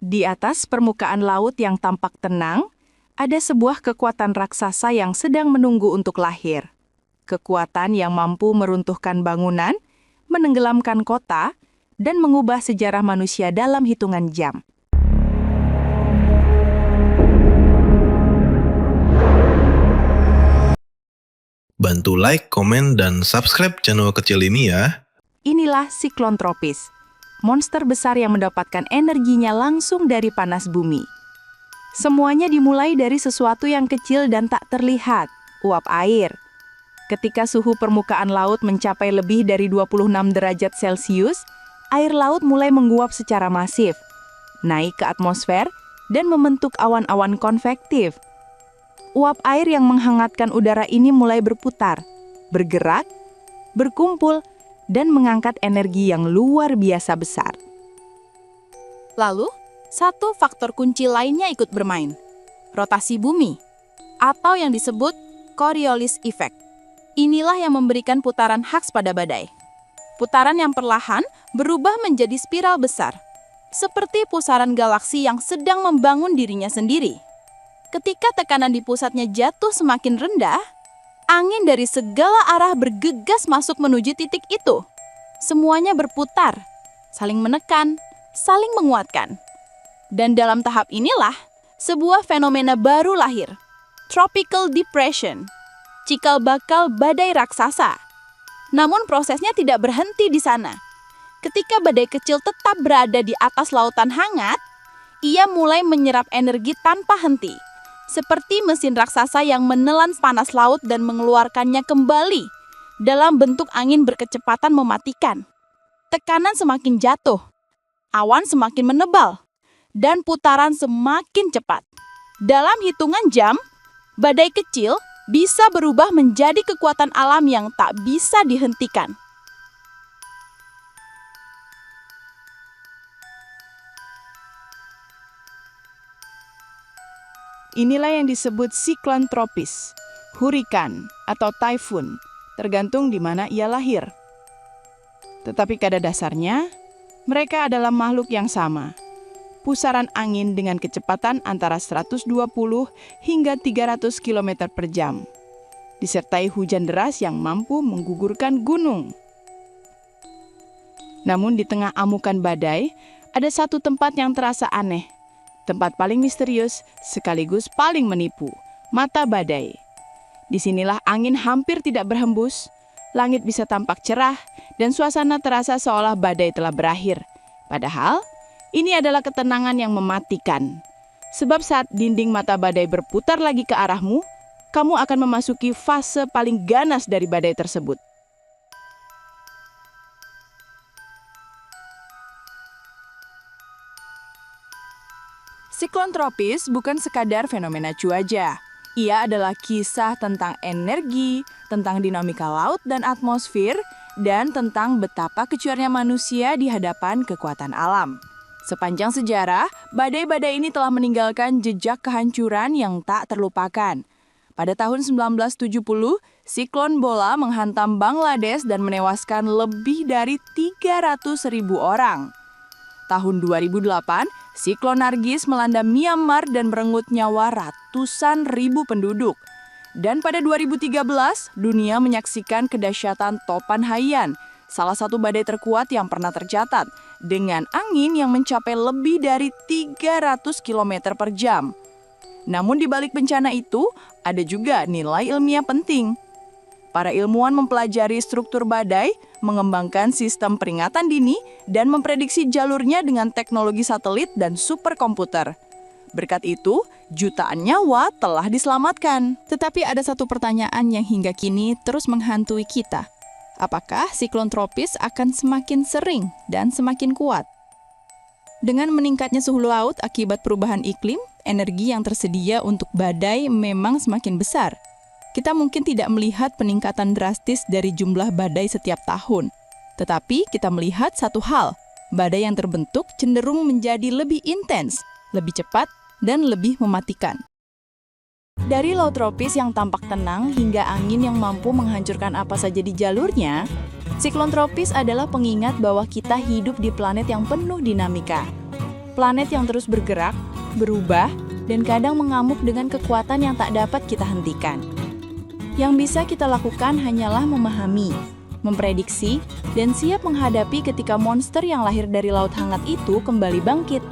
Di atas permukaan laut yang tampak tenang, ada sebuah kekuatan raksasa yang sedang menunggu untuk lahir. Kekuatan yang mampu meruntuhkan bangunan, menenggelamkan kota, dan mengubah sejarah manusia dalam hitungan jam. Bantu like, komen, dan subscribe channel kecil ini ya. Inilah siklon tropis, monster besar yang mendapatkan energinya langsung dari panas bumi. Semuanya dimulai dari sesuatu yang kecil dan tak terlihat, uap air. Ketika suhu permukaan laut mencapai lebih dari 26 derajat Celcius, air laut mulai menguap secara masif, naik ke atmosfer, dan membentuk awan-awan konvektif. Uap air yang menghangatkan udara ini mulai berputar, bergerak, berkumpul, dan mengangkat energi yang luar biasa besar. Lalu, satu faktor kunci lainnya ikut bermain, rotasi bumi, atau yang disebut Coriolis Effect. Inilah yang memberikan putaran khas pada badai. Putaran yang perlahan berubah menjadi spiral besar, seperti pusaran galaksi yang sedang membangun dirinya sendiri. Ketika tekanan di pusatnya jatuh semakin rendah, angin dari segala arah bergegas masuk menuju titik itu. Semuanya berputar, saling menekan, saling menguatkan. Dan dalam tahap inilah, sebuah fenomena baru lahir, Tropical Depression, cikal bakal badai raksasa. Namun prosesnya tidak berhenti di sana. Ketika badai kecil tetap berada di atas lautan hangat, ia mulai menyerap energi tanpa henti, seperti mesin raksasa yang menelan panas laut dan mengeluarkannya kembali dalam bentuk angin berkecepatan mematikan. Tekanan semakin jatuh, awan semakin menebal, dan putaran semakin cepat. Dalam hitungan jam, badai kecil bisa berubah menjadi kekuatan alam yang tak bisa dihentikan. Inilah yang disebut siklon tropis, hurikan, atau typhoon, tergantung di mana ia lahir. Tetapi pada dasarnya, mereka adalah makhluk yang sama. Pusaran angin dengan kecepatan antara 120 hingga 300 km per jam, disertai hujan deras yang mampu menggugurkan gunung. Namun di tengah amukan badai, ada satu tempat yang terasa aneh. Tempat paling misterius sekaligus paling menipu, mata badai. Disinilah angin hampir tidak berhembus, langit bisa tampak cerah, dan suasana terasa seolah badai telah berakhir. Padahal, ini adalah ketenangan yang mematikan. Sebab saat dinding mata badai berputar lagi ke arahmu, kamu akan memasuki fase paling ganas dari badai tersebut. Siklon tropis bukan sekadar fenomena cuaca. Ia adalah kisah tentang energi, tentang dinamika laut dan atmosfer, dan tentang betapa kecuarnya manusia di hadapan kekuatan alam. Sepanjang sejarah, badai-badai ini telah meninggalkan jejak kehancuran yang tak terlupakan. Pada tahun 1970, siklon Bola menghantam Bangladesh dan menewaskan lebih dari 300.000 orang. Tahun 2008, siklon Nargis melanda Myanmar dan merenggut nyawa ratusan ribu penduduk. Dan pada 2013, dunia menyaksikan kedahsyatan Topan Haiyan, salah satu badai terkuat yang pernah tercatat, dengan angin yang mencapai lebih dari 300 km per jam. Namun di balik bencana itu, ada juga nilai ilmiah penting. Para ilmuwan mempelajari struktur badai, mengembangkan sistem peringatan dini, dan memprediksi jalurnya dengan teknologi satelit dan superkomputer. Berkat itu, jutaan nyawa telah diselamatkan. Tetapi ada satu pertanyaan yang hingga kini terus menghantui kita. Apakah siklon tropis akan semakin sering dan semakin kuat? Dengan meningkatnya suhu laut akibat perubahan iklim, energi yang tersedia untuk badai memang semakin besar. Kita mungkin tidak melihat peningkatan drastis dari jumlah badai setiap tahun. Tetapi kita melihat satu hal, badai yang terbentuk cenderung menjadi lebih intens, lebih cepat, dan lebih mematikan. Dari laut tropis yang tampak tenang hingga angin yang mampu menghancurkan apa saja di jalurnya, siklon tropis adalah pengingat bahwa kita hidup di planet yang penuh dinamika. Planet yang terus bergerak, berubah, dan kadang mengamuk dengan kekuatan yang tak dapat kita hentikan. Yang bisa kita lakukan hanyalah memahami, memprediksi, dan siap menghadapi ketika monster yang lahir dari laut hangat itu kembali bangkit.